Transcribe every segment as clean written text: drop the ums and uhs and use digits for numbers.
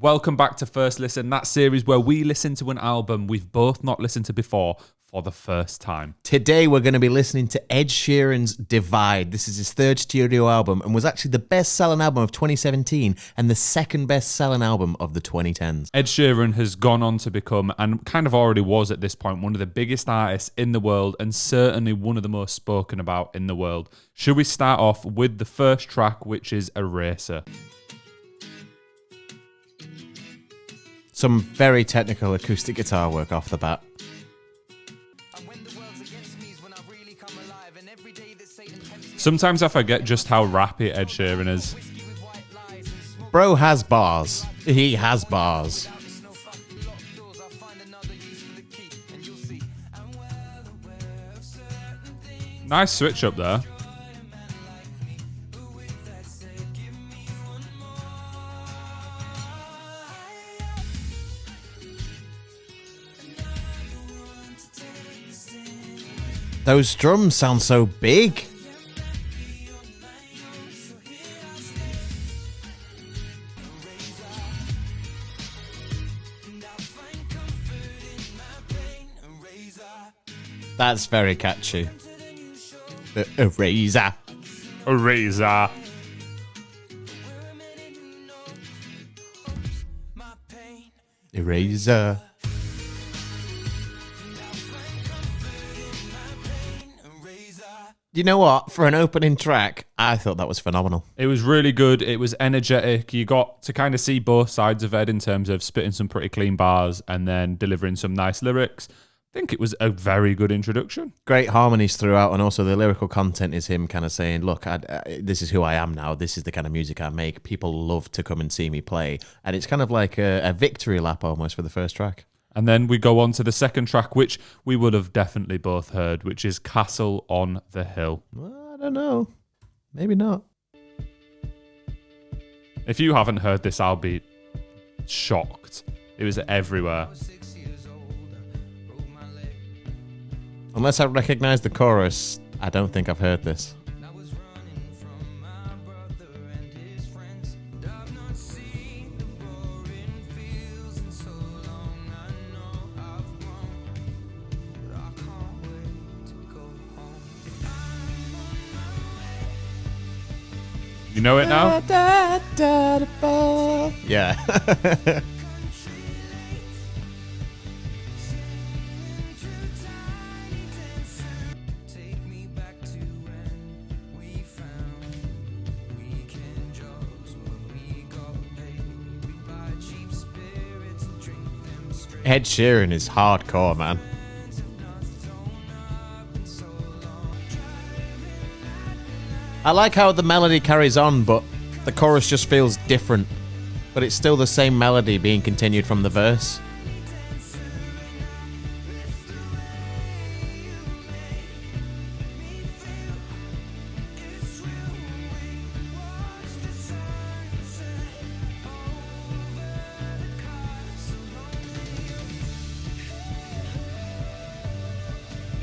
Welcome back to First Listen, that series where we listen to an album we've both not listened to before for the first time. Today we're going to be listening to Ed Sheeran's Divide. This is his third studio album and was actually the best-selling album of 2017 and the second best-selling album of the 2010s. Ed Sheeran has gone on to become, and kind of already was at this point, one of the biggest artists in the world and certainly one of the most spoken about in the world. Should we start off with the first track, which is Eraser? Some very technical acoustic guitar work off the bat. Sometimes I forget just how rappy Ed Sheeran is. Bro has bars. He has bars. Nice switch up there. Those drums sound so big. That's very catchy. The Eraser. Eraser. Eraser. You know what? For an opening track, I thought that was phenomenal. It was really good. It was energetic. You got to kind of see both sides of Ed in terms of spitting some pretty clean bars and then delivering some nice lyrics. I think it was a very good introduction. Great harmonies throughout, and also the lyrical content is him kind of saying, look, this is who I am now. This is the kind of music I make. People love to come and see me play. And it's kind of like a victory lap almost for the first track. And then we go on to the second track, which we would have definitely both heard, which is Castle on the Hill. Well, I don't know. Maybe not. If you haven't heard this, I'll be shocked. It was everywhere. Unless I recognise the chorus, I don't think I've heard this. You know it now? Yeah. Ed Sheeran is hardcore, man. I like how the melody carries on, but the chorus just feels different. But it's still the same melody being continued from the verse.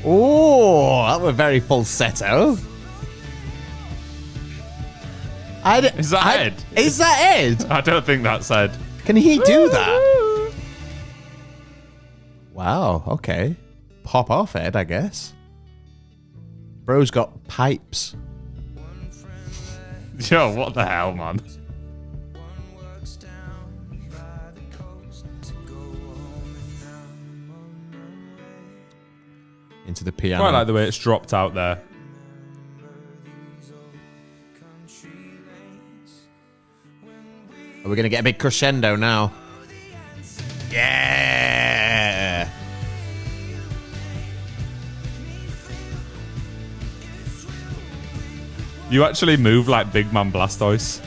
Oh, that was very falsetto. Is that Ed? Is that Ed? I don't think that's Ed. Can he do that? Wow, okay. Pop off, Ed, I guess. Bro's got pipes. Yo, what the hell, man? Into the piano. Quite like the way it's dropped out there. Are we going to get a big crescendo now? Yeah! You actually move like Big Man Blastoise.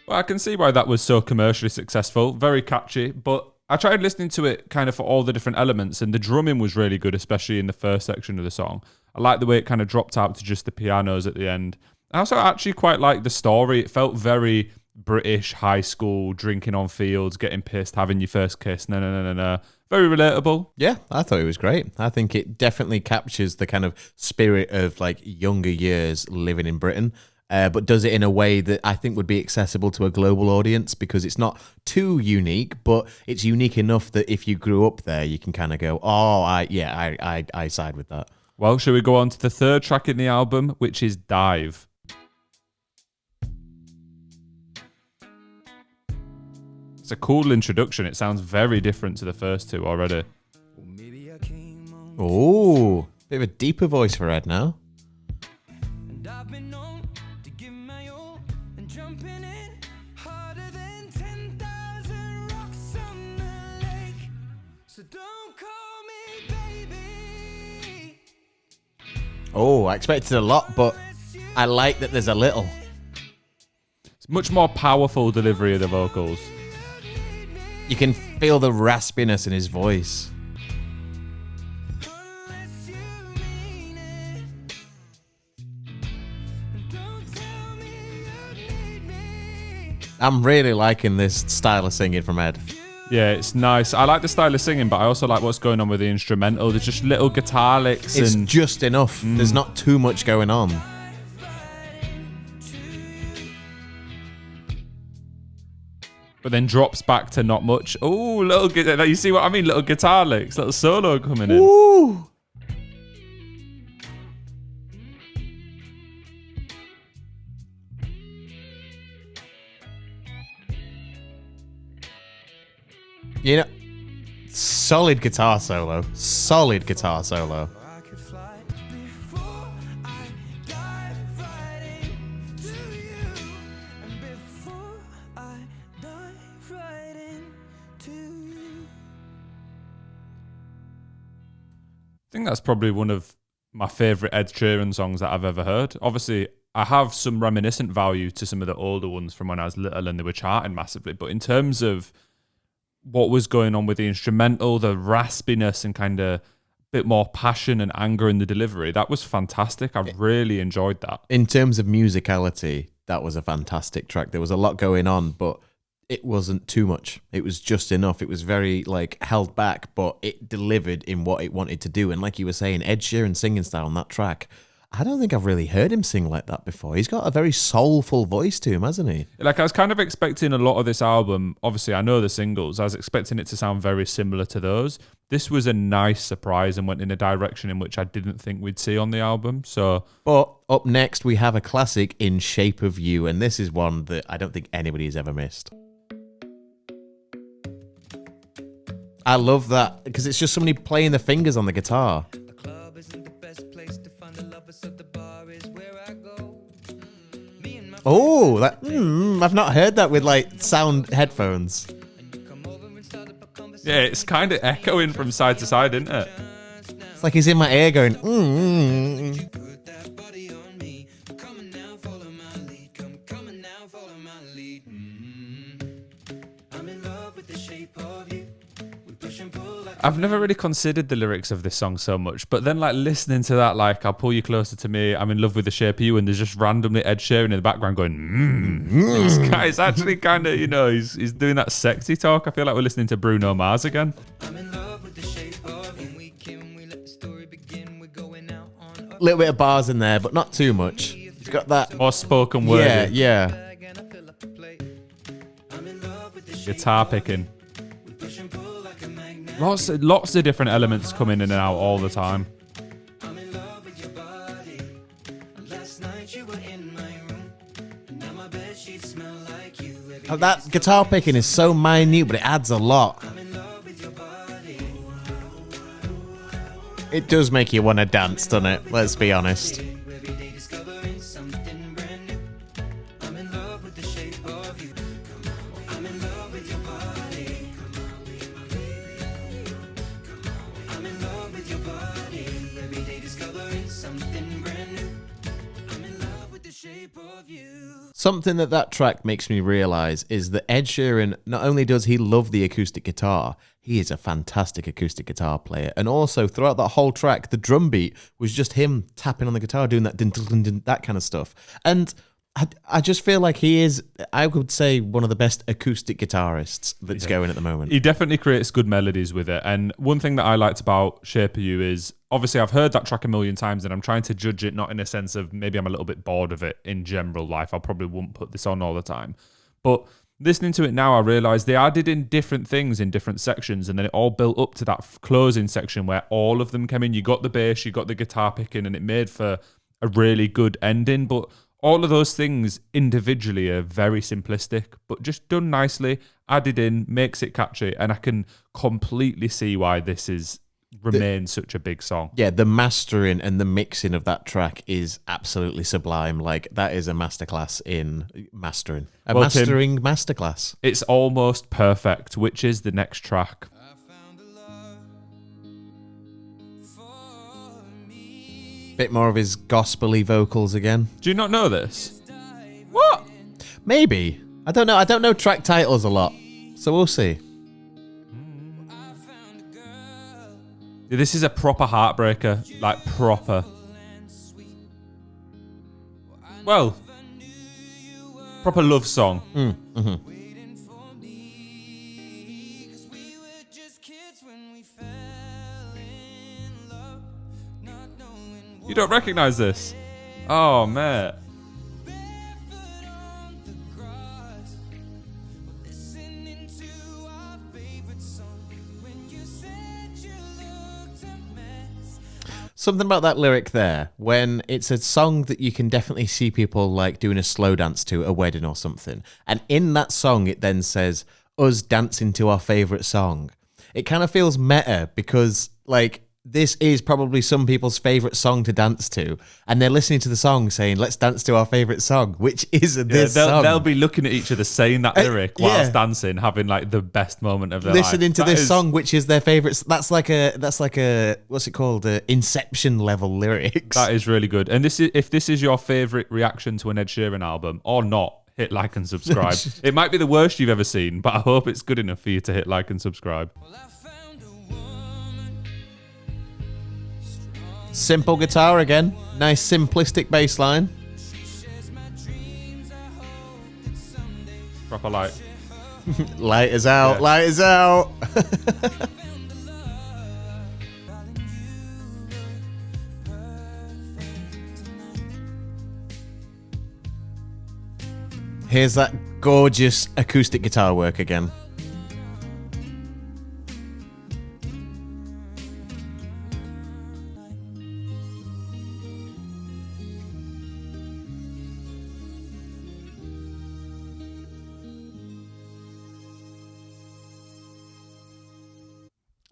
Well, I can see why that was so commercially successful. Very catchy, but I tried listening to it kind of for all the different elements, and the drumming was really good, especially in the first section of the song. I like the way it kind of dropped out to just the pianos at the end. I also actually quite like the story. It felt very British high school, drinking on fields, getting pissed, having your first kiss, no. Very relatable. Yeah, I thought it was great. I think it definitely captures the kind of spirit of like younger years living in Britain, but does it in a way that I think would be accessible to a global audience because it's not too unique, but it's unique enough that if you grew up there, you can kind of go, oh, I side with that. Well, shall we go on to the third track in the album, which is Dive? It's a cool introduction. It sounds very different to the first two already. Oh, bit of a deeper voice for Ed now. Oh, I expected a lot, but I like that there's a little. It's much more powerful delivery of the vocals. You can feel the raspiness in his voice. I'm really liking this style of singing from Ed. Yeah, it's nice. I like the style of singing, but I also like what's going on with the instrumental. There's just little guitar licks. It's and just enough. There's not too much going on. But then drops back to not much. Oh, little guitar. You see what I mean? Little guitar licks, little solo coming in. Woo! You know, solid guitar solo. Solid guitar solo. I think that's probably one of my favourite Ed Sheeran songs that I've ever heard. Obviously, I have some reminiscent value to some of the older ones from when I was little and they were charting massively. But in terms of what was going on with the instrumental, the raspiness and kind of bit more passion and anger in the delivery, that was fantastic. I really enjoyed that. In terms of musicality, that was a fantastic track. There was a lot going on, but it wasn't too much. It was just enough. It was very like held back, but it delivered in what it wanted to do. And like you were saying, Ed Sheeran singing style on that track, I don't think I've really heard him sing like that before. He's got a very soulful voice to him, hasn't he? Like, I was kind of expecting a lot of this album. Obviously, I know the singles. I was expecting it to sound very similar to those. This was a nice surprise and went in a direction in which I didn't think we'd see on the album. But up next, we have a classic in Shape of You. And this is one that I don't think anybody has ever missed. I love that because it's just somebody playing the fingers on the guitar. Oh, that I've not heard that with like sound headphones. Yeah, it's kind of echoing from side to side, isn't it? It's like he's in my ear going, I've never really considered the lyrics of this song so much, but then like listening to that, like I'll pull you closer to me, I'm in love with the shape of you, and there's just randomly Ed Sheeran in the background going, This guy's actually kind of, he's doing that sexy talk. I feel like we're listening to Bruno Mars again. A little bit of bars in there, but not too much. He's got that more spoken word. Yeah. Guitar picking. Lots of different elements coming in and out all the time. Oh, that guitar picking is so minute, but it adds a lot. It does make you want to dance, doesn't it? Let's be honest. Something that track makes me realise is that Ed Sheeran, not only does he love the acoustic guitar, he is a fantastic acoustic guitar player. And also, throughout that whole track, the drum beat was just him tapping on the guitar, doing that, that kind of stuff. And I just feel like he is, I would say, one of the best acoustic guitarists that's going at the moment. He definitely creates good melodies with it. And one thing that I liked about Shape of You is, obviously I've heard that track a million times and I'm trying to judge it not in a sense of maybe I'm a little bit bored of it in general life. I probably wouldn't put this on all the time. But listening to it now, I realise they added in different things in different sections, and then it all built up to that closing section where all of them came in. You got the bass, you got the guitar picking, and it made for a really good ending. But all of those things individually are very simplistic, but just done nicely, added in, makes it catchy, and I can completely see why this remains such a big song. Yeah, the mastering and the mixing of that track is absolutely sublime. Like, that is a masterclass in mastering. Mastering masterclass. It's almost perfect, which is the next track. Bit more of his gospel-y vocals again. Do you not know this? What? Maybe. I don't know. I don't know track titles a lot, so we'll see. This is a proper heartbreaker, like proper. Well, proper love song. Mm-hmm. You don't recognise this? Oh, mate. Something about that lyric there, when it's a song that you can definitely see people like doing a slow dance to at a wedding or something. And in that song, it then says, us dancing to our favourite song. It kind of feels meta because, like, this is probably some people's favourite song to dance to, and they're listening to the song saying, let's dance to our favourite song, which is this song. They'll be looking at each other saying that lyric whilst dancing, having like the best moment of their listening life. to this song, which is their favourite. That's like a what's it called? Inception level lyrics. That is really good. And if this is your favourite reaction to an Ed Sheeran album or not, hit like and subscribe. It might be the worst you've ever seen, but I hope it's good enough for you to hit like and subscribe. Simple guitar again. Nice simplistic bass line. Proper light. Light is out. Yeah. Light is out. Here's that gorgeous acoustic guitar work again.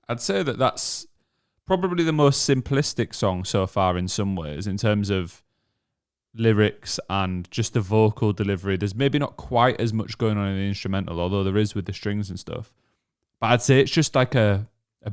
I'd say that that's probably the most simplistic song so far in some ways in terms of lyrics and just the vocal delivery. There's maybe not quite as much going on in the instrumental, although there is with the strings and stuff. But I'd say it's just like a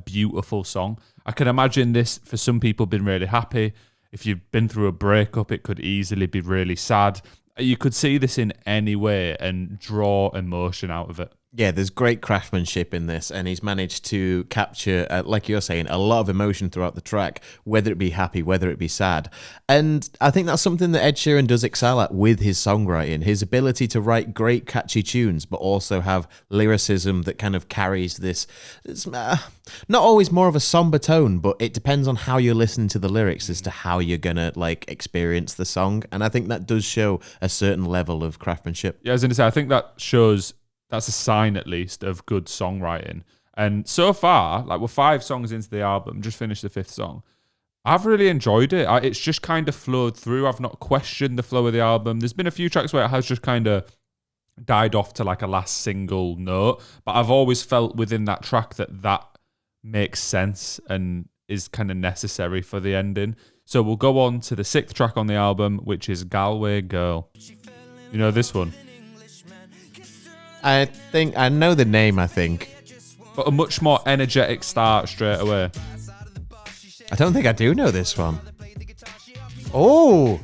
beautiful song. I can imagine this for some people being really happy. If you've been through a breakup, it could easily be really sad. You could see this in any way and draw emotion out of it. Yeah, there's great craftsmanship in this, and he's managed to capture, like you're saying, a lot of emotion throughout the track, whether it be happy, whether it be sad. And I think that's something that Ed Sheeran does excel at with his songwriting, his ability to write great, catchy tunes, but also have lyricism that kind of carries this. It's not always more of a somber tone, but it depends on how you're listening to the lyrics as to how you're going to like experience the song. And I think that does show a certain level of craftsmanship. Yeah, I was going to say, I think that shows... That's a sign, at least, of good songwriting. And so far, like we're 5 songs into the album, just finished the 5th song. I've really enjoyed it. It's just kind of flowed through. I've not questioned the flow of the album. There's been a few tracks where it has just kind of died off to like a last single note. But I've always felt within that track that makes sense and is kind of necessary for the ending. So we'll go on to the 6th track on the album, which is Galway Girl. You know this one? I think I know the name, I think. But a much more energetic start straight away. I don't think I do know this one. Oh!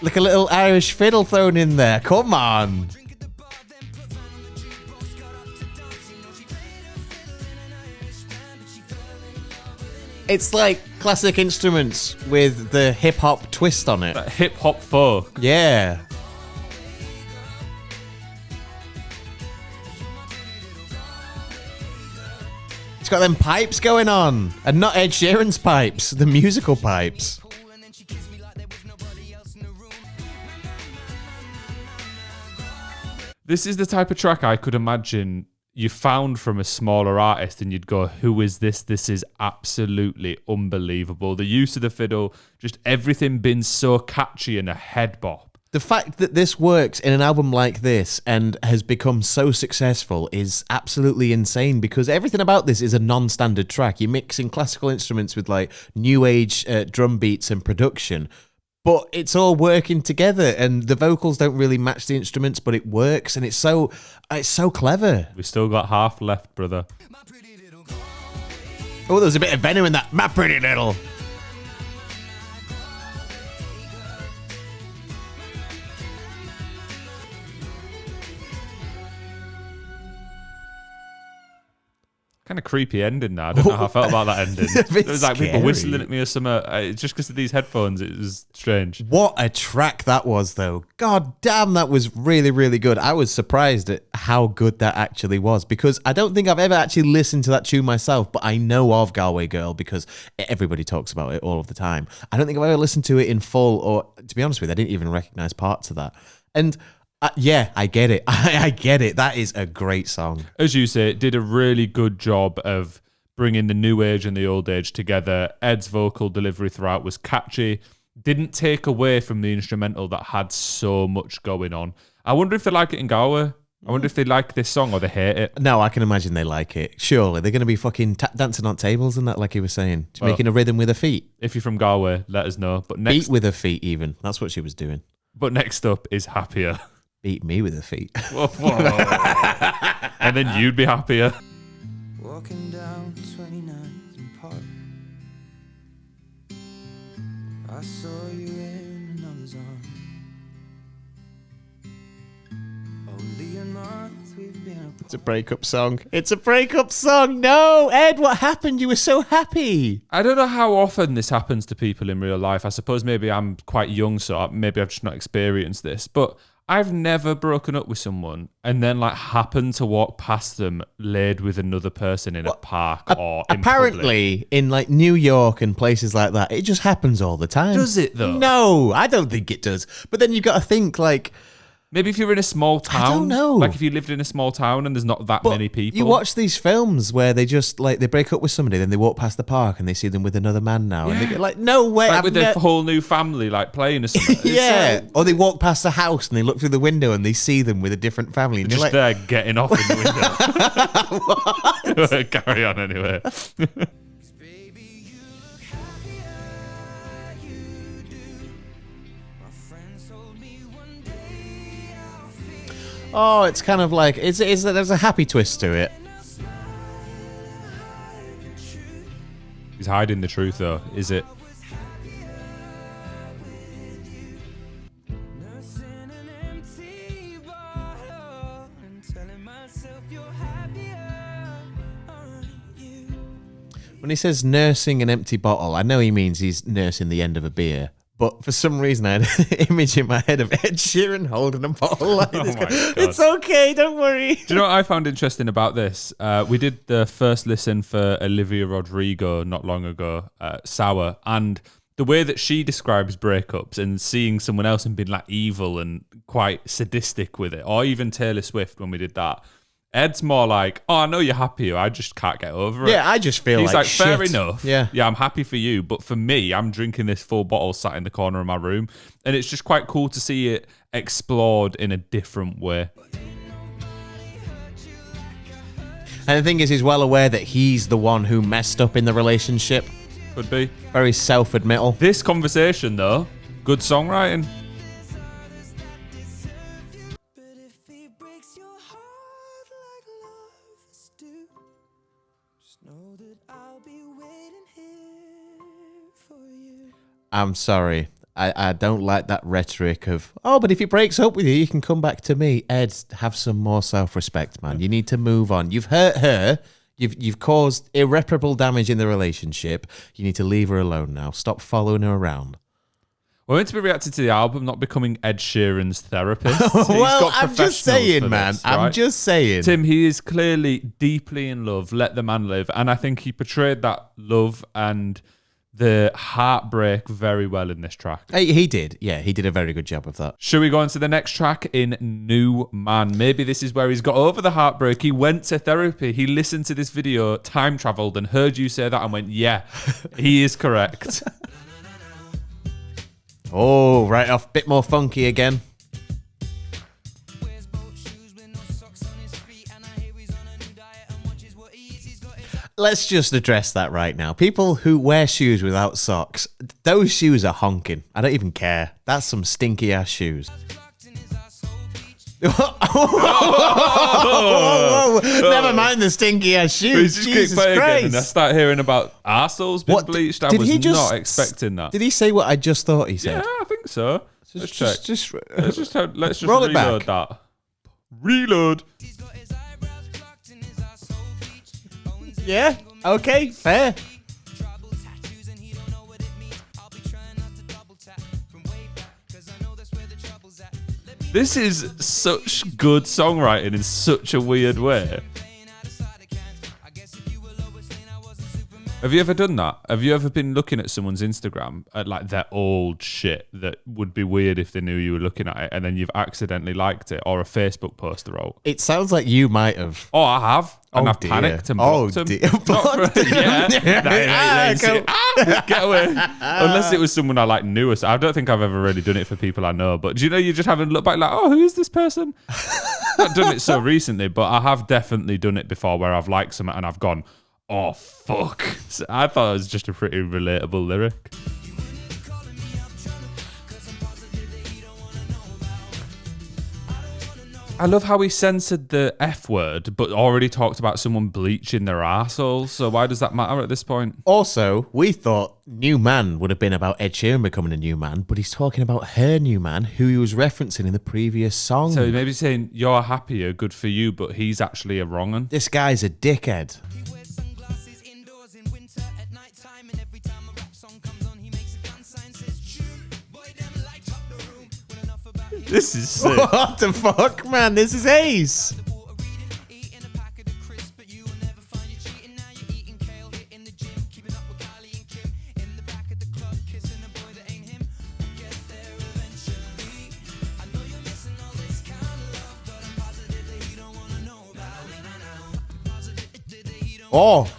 Like a little Irish fiddle thrown in there. Come on! It's like classic instruments with the hip hop twist on it. That hip hop folk. Yeah. It's got them pipes going on, and not Ed Sheeran's pipes, the musical pipes. This is the type of track I could imagine you found from a smaller artist and you'd go, who is this? This is absolutely unbelievable. The use of the fiddle, just everything been so catchy and a head bop. The fact that this works in an album like this and has become so successful is absolutely insane, because everything about this is a non-standard track. You're mixing classical instruments with like new age drum beats and production, but it's all working together, and the vocals don't really match the instruments, but it works, and it's so clever. We still got half left, brother. Oh, there's a bit of venom in that. My pretty little. Kind of creepy ending now. I don't know how I felt about that ending. It was like people whistling at me or something. Just because of these headphones, it was strange. What a track that was, though. God damn, that was really, really good. I was surprised at how good that actually was, because I don't think I've ever actually listened to that tune myself, but I know of Galway Girl because everybody talks about it all of the time. I don't think I've ever listened to it in full, or to be honest with you, I didn't even recognize parts of that. And yeah, I get it. I get it. That is a great song. As you say, it did a really good job of bringing the new age and the old age together. Ed's vocal delivery throughout was catchy. Didn't take away from the instrumental that had so much going on. I wonder if they like it in Galway. I wonder if they like this song or they hate it. No, I can imagine they like it. Surely. They're going to be fucking dancing on tables and that, like he was saying. Just making a rhythm with her feet. If you're from Galway, let us know. But next, beat with her feet even. That's what she was doing. But next up is Happier. Beat me with her feet. And then you'd be happier. Walking down 29th and Park, I saw you in another's arm. Only a month we've been apart. It's a breakup song. It's a breakup song. No, Ed, what happened? You were so happy. I don't know how often this happens to people in real life. I suppose maybe I'm quite young, so maybe I've just not experienced this. But I've never broken up with someone and then like happened to walk past them laid with another person in a park or in apparently public. In like New York and places like that. It just happens all the time. Does it though? No, I don't think it does. But then you've got to think like, maybe if you're in a small town. I don't know. Like if you lived in a small town and there's not that many people. You watch these films where they just like they break up with somebody, then they walk past the park and they see them with another man now, and they get like, no way, like with their whole new family, like playing or something. Yeah, or they walk past a house and they look through the window and they see them with a different family. And just like, there getting off in the window. Carry on anyway. Oh, it's kind of like there's a happy twist to it. He's hiding the truth, though. Is it? When he says nursing an empty bottle, I know he means he's nursing the end of a beer. But for some reason, I had an image in my head of Ed Sheeran holding a bottle like this. It's okay, don't worry. Do you know what I found interesting about this? We did the first listen for Olivia Rodrigo not long ago, Sour, and the way that she describes breakups and seeing someone else and being like evil and quite sadistic with it, or even Taylor Swift when we did that. Ed's more like, oh, I know you're happy, I just can't get over it. Yeah, I just feel He's like shit. Fair enough. Yeah, I'm happy for you. But for me, I'm drinking this full bottle sat in the corner of my room. And it's just quite cool to see it explored in a different way. And the thing is, he's well aware that he's the one who messed up in the relationship. Could be. Very self-admittal. This conversation, though, good songwriting. I'm sorry. I don't like that rhetoric of, oh, but if he breaks up with you, you can come back to me. Ed, have some more self-respect, man. You need to move on. You've hurt her. You've caused irreparable damage in the relationship. You need to leave her alone now. Stop following her around. We're meant to be reacting to the album, not becoming Ed Sheeran's therapist. Well, I'm just saying, man. This, I'm right? just saying. Tim, he is clearly deeply in love. Let the man live. And I think he portrayed that love and the heartbreak very well in this track. He did. Yeah, he did a very good job of that. Should we go on to the next track in New Man? Maybe this is where he's got over the heartbreak. He went to therapy. He listened to this video, time traveled, and heard you say that and went, yeah, he is correct. Oh, right off. Bit more funky again. Let's just address that right now. People who wear shoes without socks, those shoes are honking. I don't even care. That's some stinky ass shoes. Whoa. Never mind the stinky ass shoes. Jesus Christ. Again and I start hearing about arseholes being bleached. I was not expecting that. Did he say what I just thought he said? Yeah, I think so. Let's check. Let's just roll it reload back. that. Reload. Yeah. Okay. Fair. This is such good songwriting in such a weird way. Have you ever done that? Have you ever been looking at someone's Instagram at like their old shit that would be weird if they knew you were looking at it, and then you've accidentally liked it, or a Facebook post they wrote? It sounds like you might have. Oh, I have. And I've panicked and blocked them. Get away. Unless it was someone I like knew. I don't think I've ever really done it for people I know. But do you know, you just haven't looked back like, oh, who is this person? I've not done it so recently, but I have definitely done it before where I've liked something and I've gone, oh, fuck. So I thought it was just a pretty relatable lyric. I love how he censored the F word, but already talked about someone bleaching their arsehole. So why does that matter at this point? Also, we thought New Man would have been about Ed Sheeran becoming a new man, but he's talking about her new man, who he was referencing in the previous song. So maybe saying, you're happier, good for you, but he's actually a wrong un. This guy's a dickhead. This is sick. What the fuck, man? This is ace. Oh.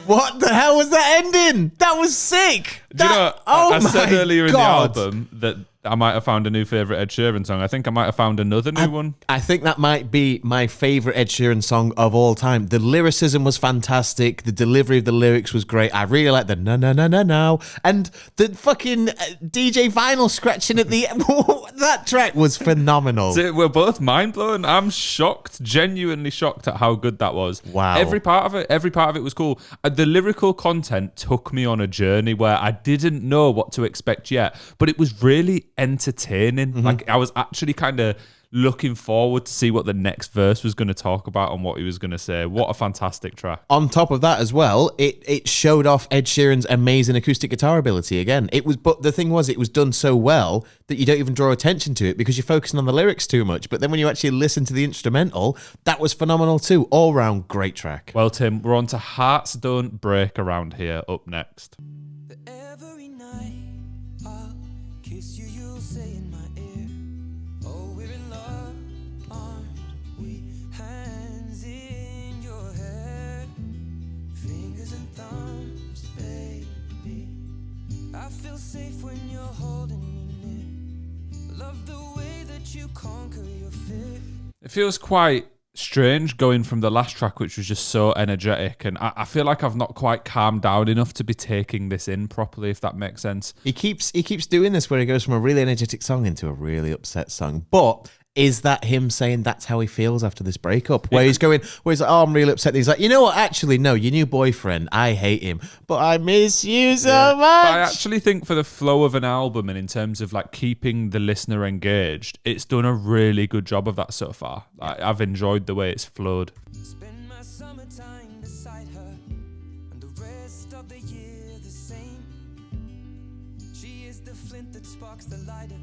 What the hell was that ending? That was sick. Do you know, oh I said earlier in the God. album that I might have found a new favourite Ed Sheeran song. I think I might have found another new one. I think that might be my favourite Ed Sheeran song of all time. The lyricism was fantastic. The delivery of the lyrics was great. I really like the no, no, no, no, no. And the fucking DJ Vinyl scratching at the end. That track was phenomenal. So we're both mind blown. I'm shocked, genuinely shocked at how good that was. Wow. Every part of it was cool. The lyrical content took me on a journey where I didn't know what to expect yet, but it was really entertaining. Mm-hmm. Like I was actually kind of looking forward to see what the next verse was going to talk about and what he was going to say. What a fantastic track. On top of that as well, it showed off Ed Sheeran's amazing acoustic guitar ability again. But the thing was, it was done so well that you don't even draw attention to it because you're focusing on the lyrics too much. But then when you actually listen to the instrumental, that was phenomenal too. All round great track. Well, Tim, we're on to Hearts Don't Break Around Here up next. Every night I'll kiss you, you'll say in my ear, oh, we're in love, aren't we? Hands in your hair, fingers and thumbs, baby. I feel safe when you're holding me near. Love the way that you conquer your fear. It feels quite strange going from the last track, which was just so energetic, and I feel like I've not quite calmed down enough to be taking this in properly, if that makes sense. He keeps doing this where he goes from a really energetic song into a really upset song. But Is that him saying that's how he feels after this breakup? Where he's like, oh, I'm really upset. He's like, you know what? Actually, no, your new boyfriend, I hate him, but I miss you so much. But I actually think for the flow of an album and in terms of like keeping the listener engaged, it's done a really good job of that so far. I've enjoyed the way it's flowed. Spend my summertime beside her, and the rest of the year the same. She is the flint that sparks the lighter,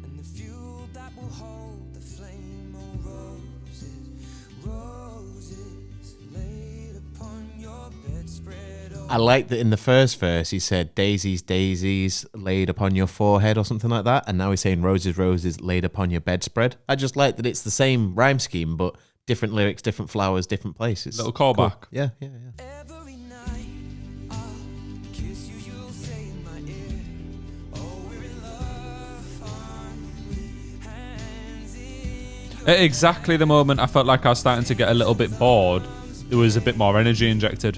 and the fuel that will hold the flame. Oh, roses laid upon your bedspread. Oh, I like that in the first verse he said daisies, daisies laid upon your forehead or something like that, and now he's saying roses, roses laid upon your bedspread. I just like that it's the same rhyme scheme, but different lyrics, different flowers, different places. Little callback. Cool. Yeah. every night I'll kiss you, you'll say in my ear, oh, we're in love, aren't we? Hands in At exactly the moment I felt like I was starting to get a little bit bored, there was a bit more energy injected.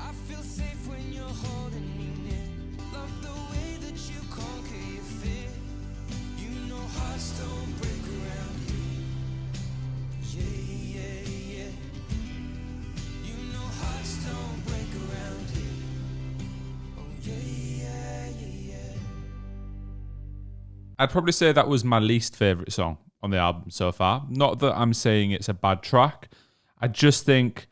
I feel safe when you're holding me near. Love the way that you conquer your fear. You know hearts don't break around here. Yeah. You know hearts don't break around here. Oh yeah. I'd probably say that was my least favourite song on the album so far. Not that I'm saying it's a bad track. I just think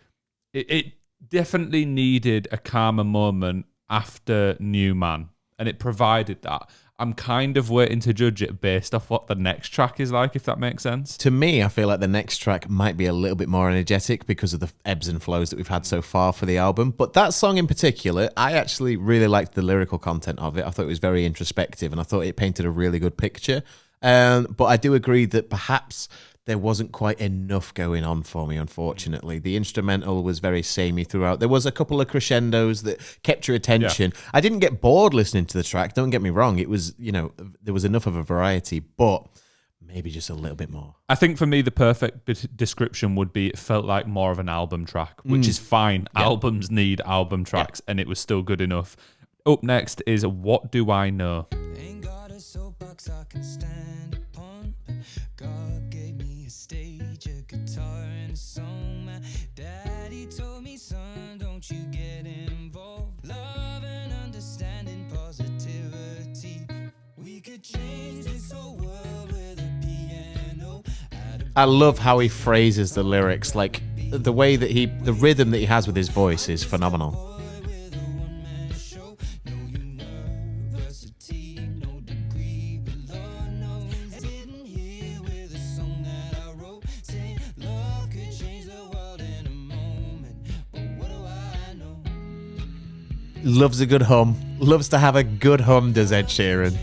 it definitely needed a calmer moment after New Man, and it provided that. I'm kind of waiting to judge it based off what the next track is like, if that makes sense. To me, I feel like the next track might be a little bit more energetic because of the ebbs and flows that we've had so far for the album. But that song in particular, I actually really liked the lyrical content of it. I thought it was very introspective, and I thought it painted a really good picture. But I do agree that perhaps there wasn't quite enough going on for me, unfortunately. The instrumental was very samey throughout. There was a couple of crescendos that kept your attention. Yeah. I didn't get bored listening to the track, don't get me wrong. It was, there was enough of a variety, but maybe just a little bit more. I think for me, the perfect description would be it felt like more of an album track, which is fine. Yeah. Albums need album tracks, and it was still good enough. Up next is What Do I Know? Ain't got a soapbox I can stand upon. God gave me a stage, a guitar, and a song. My daddy told me, son, don't you get involved. Love and understanding, positivity. We could change this whole world with a piano. I love how he phrases the lyrics. Like the way that the rhythm that he has with his voice is phenomenal. Loves a good hum. Loves to have a good hum, does Ed Sheeran.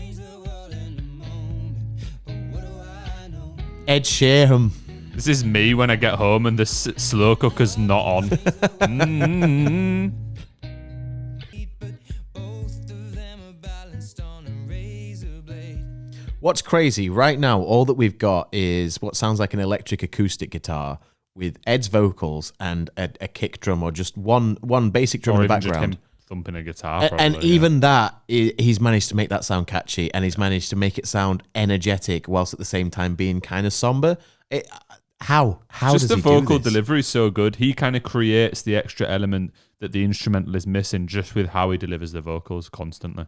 Ed Sheeran. This is me when I get home and the slow cooker's not on. What's crazy, right now, all that we've got is what sounds like an electric acoustic guitar with Ed's vocals and a kick drum or just one basic drum in the background. Thumping a guitar, probably, and even that, he's managed to make that sound catchy, and he's managed to make it sound energetic whilst at the same time being kind of somber. How just does the he vocal do this? delivery is so good. He kind of creates the extra element that the instrumental is missing just with how he delivers the vocals constantly.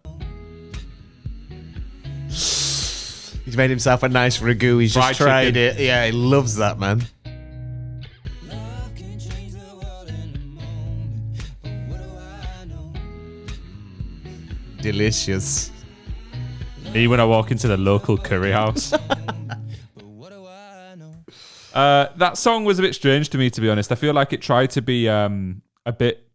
He's made himself a nice ragu. He's just tried it. Yeah, he loves that, man. Delicious. Me when I walk into the local curry house. That song was a bit strange to me, to be honest. I feel like it tried to be a bit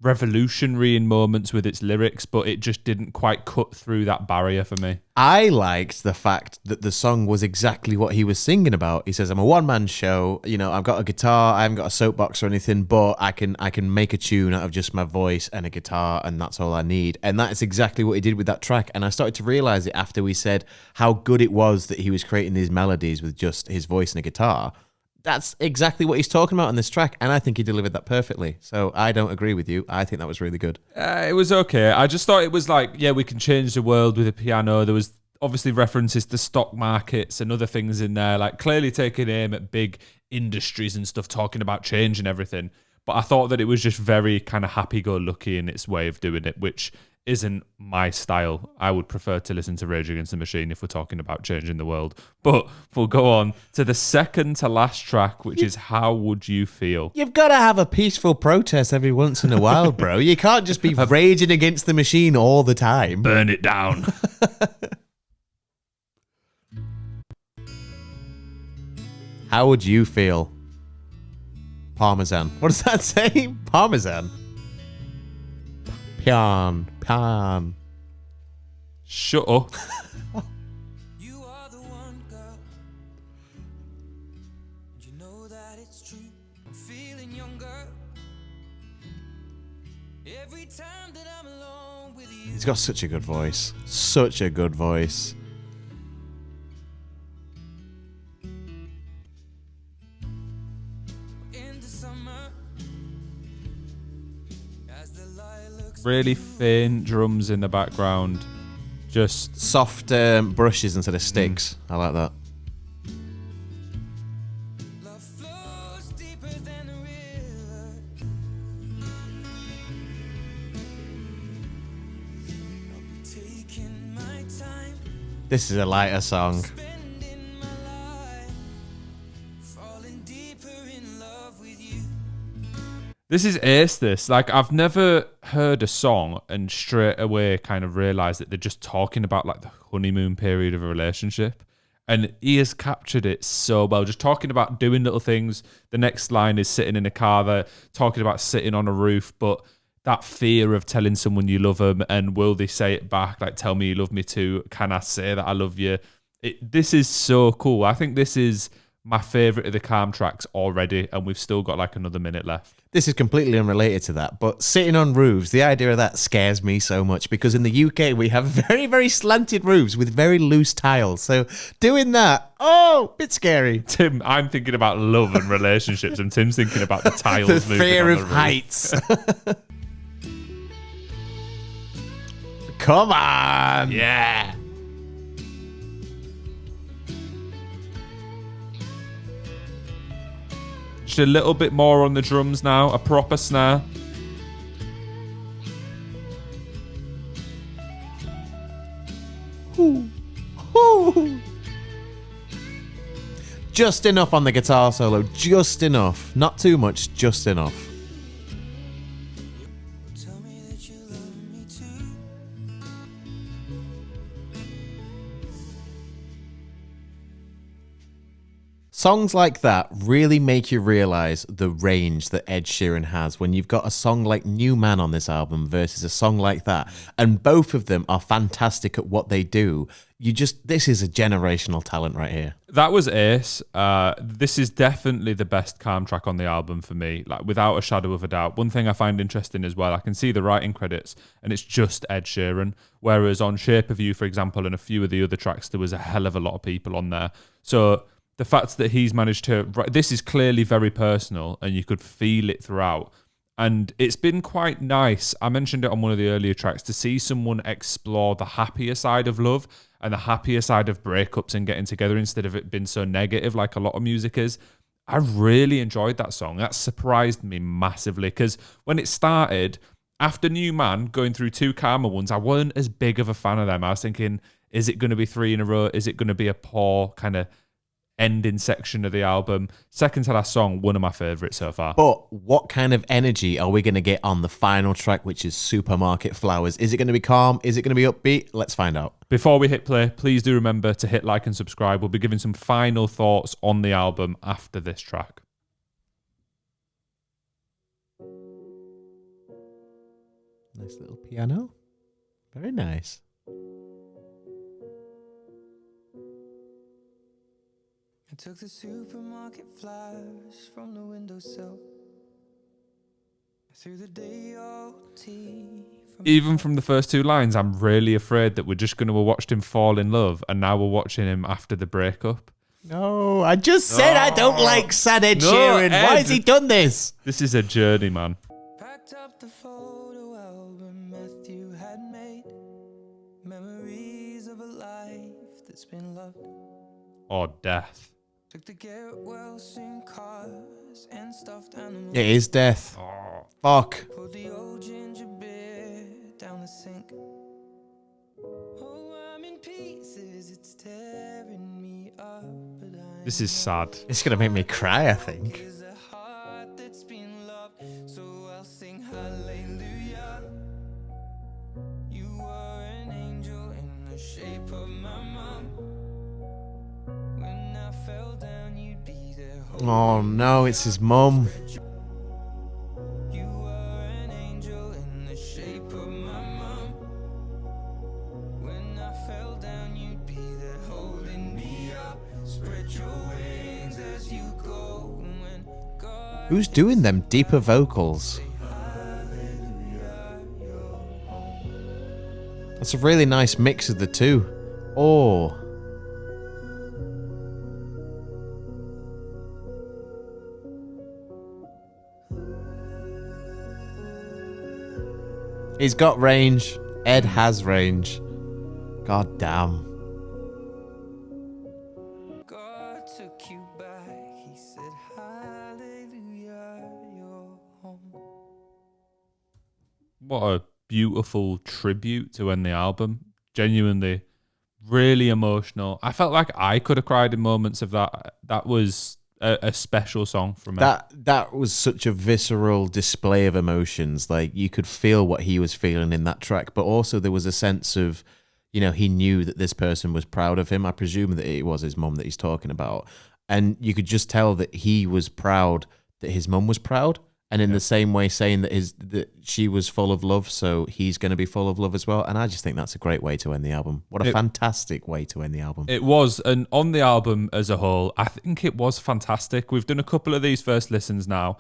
revolutionary in moments with its lyrics, but it just didn't quite cut through that barrier for me. I liked the fact that the song was exactly what he was singing about. He says, I'm a one-man show, I've got a guitar, I haven't got a soapbox or anything, but I can make a tune out of just my voice and a guitar, and that's all I need. And that is exactly what he did with that track. And I started to realize it after we said how good it was that he was creating these melodies with just his voice and a guitar. That's exactly what he's talking about in this track, and I think he delivered that perfectly. So I don't agree with you. I think that was really good. It was okay. I just thought it was like, we can change the world with a piano. There was obviously references to stock markets and other things in there, like clearly taking aim at big industries and stuff, talking about change and everything. But I thought that it was just very kind of happy-go-lucky in its way of doing it, which isn't my style. I would prefer to listen to Rage Against the Machine if we're talking about changing the world. But we'll go on to the second to last track, which is How Would You Feel? You've got to have a peaceful protest every once in a while, bro. You can't just be raging against the machine all the time. Burn it down. How would you feel? Parmesan. What does that say? Parmesan. Pan. Shut up. You are the one girl. And you know that it's true. I'm feeling younger. Every time that I'm alone with you. He's got such a good voice. Such a good voice. In the summer. As the lilacs. Really thin drums in the background. Just Soft brushes instead of sticks. I like that. Love flows deeper than a river. I'll be taking my time. This is a lighter song. Spending my life. Falling deeper in love with you. This is ace, this. Like, I've never heard a song and straight away kind of realised that they're just talking about, like, the honeymoon period of a relationship. And he has captured it so well. Just talking about doing little things. The next line is sitting in a car. They're talking about sitting on a roof. But that fear of telling someone you love them and will they say it back? Like, tell me you love me too. Can I say that I love you? This is so cool. I think this is my favourite of the Calm tracks already, and we've still got like another minute left. This is completely unrelated to that, but sitting on roofs, the idea of that scares me so much because in the UK we have very, very slanted roofs with very loose tiles. So doing that, bit scary. Tim, I'm thinking about love and relationships, and Tim's thinking about the tiles The moving fear on of the roof. heights. Come on. Yeah. Just a little bit more on the drums now, a proper snare. Ooh. Ooh. Just enough on the guitar solo, just enough. Not too much, just enough. Tell me that you love me too. Songs like that really make you realise the range that Ed Sheeran has when you've got a song like New Man on this album versus a song like that. And both of them are fantastic at what they do. This is a generational talent right here. That was ace. This is definitely the best Calm track on the album for me, like without a shadow of a doubt. One thing I find interesting as well, I can see the writing credits and it's just Ed Sheeran. Whereas on Shape of You, for example, and a few of the other tracks, there was a hell of a lot of people on there. So the fact that he's managed to... This is clearly very personal and you could feel it throughout. And it's been quite nice, I mentioned it on one of the earlier tracks, to see someone explore the happier side of love and the happier side of breakups and getting together instead of it being so negative like a lot of music is. I really enjoyed that song. That surprised me massively because when it started, after New Man going through two calmer ones, I weren't as big of a fan of them. I was thinking, is it going to be three in a row? Is it going to be a poor kind of ending section of the album? Second to last song, one of my favourites so far. But what kind of energy are we going to get on the final track, which is Supermarket Flowers? Is it going to be calm? Is it going to be upbeat? Let's find out. Before we hit play, please do remember to hit like and subscribe. We'll be giving some final thoughts on the album after this track. Nice little piano. Very nice. I took the supermarket flowers from the windowsill. Through the day old tea. Even from the first two lines, I'm really afraid that we're just going to have watched him fall in love and now we're watching him after the breakup. No, I just said I don't like sad Ed Sheeran. Ed. Why has he done this? This is a journey, man. Packed up the photo album Matthew had made. Memories of a life been loved. Or Death. Took to get well, soon cars and stuffed animals. It is Death. Oh. Fuck. Pulled the old ginger beer down the sink. Oh, I'm in pieces, it's tearing me up, but I This is sad. It's gonna make me cry, I think. is a heart that's been loved, so I'll sing hallelujah. You were an angel in the shape of my mom. When I fell down, you'd be there. Oh no, it's his mum. You were an angel in the shape of my mom. When I fell down, you'd be there holding me up. Spread your wings as you go. When God Who's doing them deeper vocals? That's a really nice mix of the two. Oh. He's got range. Ed has range. God damn. God took you back, he said, hallelujah, you're home. What a beautiful tribute to end the album. Genuinely, really emotional. I felt like I could have cried in moments of that. That was a special song for me. That was such a visceral display of emotions. Like, you could feel what he was feeling in that track, but also there was a sense of, you know, he knew that this person was proud of him. I presume that it was his mum that he's talking about. And you could just tell that he was proud that his mum was proud. And in the same way, saying that she was full of love, so he's going to be full of love as well. And I just think that's a great way to end the album. What a fantastic way to end the album. It was, and on the album as a whole, I think it was fantastic. We've done a couple of these first listens now.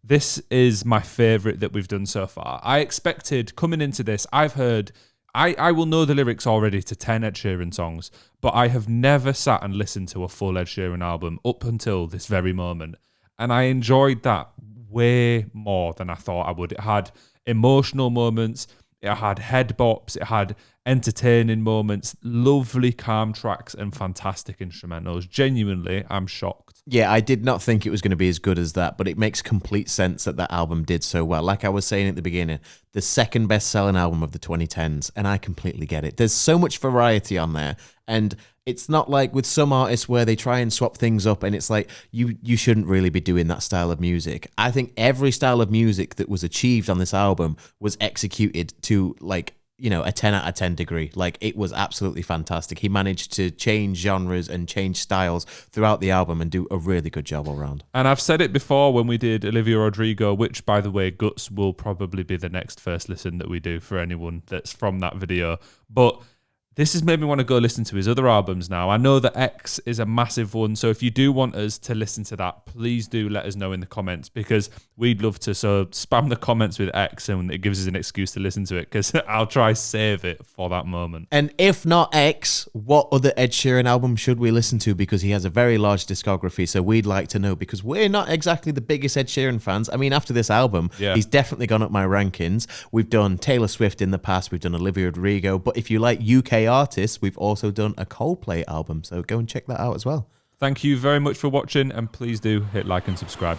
This is my favourite that we've done so far. I expected, coming into this, I've heard, I will know the lyrics already to 10 Ed Sheeran songs, but I have never sat and listened to a full Ed Sheeran album up until this very moment. And I enjoyed that way more than I thought I would. It had emotional moments, it had head bops, it had entertaining moments, lovely calm tracks and fantastic instrumentals. Genuinely, I'm shocked. Yeah, I did not think it was going to be as good as that, but it makes complete sense that that album did so well. Like I was saying at the beginning, the second best-selling album of the 2010s, and I completely get it. There's so much variety on there, and it's not like with some artists where they try and swap things up, and it's like, you shouldn't really be doing that style of music. I think every style of music that was achieved on this album was executed to, like, you know, a 10 out of 10 degree. Like, it was absolutely fantastic. He managed to change genres and change styles throughout the album and do a really good job all around. And I've said it before when we did Olivia Rodrigo, which, by the way, Guts will probably be the next first listen that we do for anyone that's from that video. But this has made me want to go listen to his other albums now. I know that X is a massive one, so if you do want us to listen to that, please do let us know in the comments, because we'd love to. So spam the comments with X, and it gives us an excuse to listen to it, because I'll try save it for that moment. And if not X, what other Ed Sheeran album should we listen to? Because he has a very large discography, so we'd like to know, because we're not exactly the biggest Ed Sheeran fans. I mean, after this album, he's definitely gone up my rankings. We've done Taylor Swift in the past, we've done Olivia Rodrigo, but if you like UK artists, we've also done a Coldplay album, so go and check that out as well. Thank you very much for watching, and please do hit like and subscribe.